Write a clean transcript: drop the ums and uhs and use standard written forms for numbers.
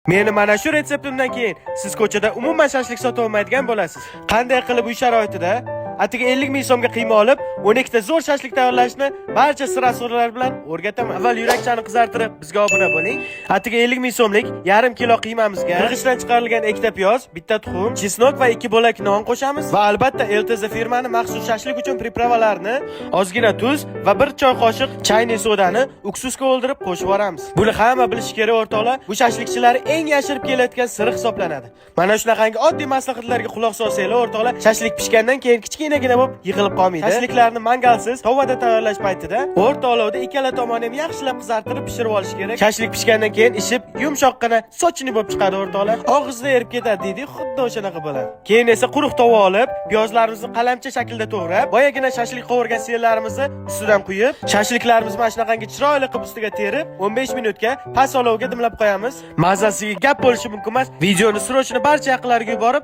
Meni mana shu retseptimdan keyin siz ko'chada umuman shashlik sotib olmaydigan bo'lasiz. Qanday qilib uy sharoitida atiga 50 ming so'mga qiyma olib 12 ta zo'r shashlik tayyorlashni barcha sir asrorlar bilan o'rgataman. Avval yurakchani qizartirib bizga obuna bo'ling. Atiga 50 ming so'mlik yarim kilo qiymamizga qirg'ichdan chiqarilgan ikkita piyoz, bitta tuxum, chesnok va 2 bo'lak non qo'shamiz va albatta LTZ firmani maxsus shashlik uchun pripravalarni, ozgina tuz va 1 choy qoshiq chayniy sodani uksusga o'ldirib qo'shib yuboramiz. Buni hamma bilishi kerak o'rtoqlar. Bu shashlikchilar eng yashirib kelayotgan siri hisoblanadi. Mana shunaqangi oddiy maslahatlarga quloq solsanglar o'rtoqlar, shashlik pishgandan keyin kichkinagina bo'lib yig'ilib qolmaydi. Shashliklarni mangalsiz tovada tayyorlash paytida o'rta olovda ikkala tomonni ham yaxshilab qizartirib pishirib olish kerak. Shashlik pishgandan keyin ishib yumshoqqina sochini bo'lib chiqadi o'rtoqlar. Og'izda erib ketadi deydi, xuddi o'shanaqa bo'ladi. Keyin esa quruq tova olib, piyozlarimizni qalamcha shaklda to'g'rab, boyagina shashlik qovurgan sellarimizni ustidan quyib, shashliklarimizni mana shunaqangi chiroyli qilib ustiga terib, 15 minutga past olovga dimlab qo'yamiz. Mazasiga gap bo'lishi mumkin emas. Videoni srochni barcha yaqinlariga yuborib,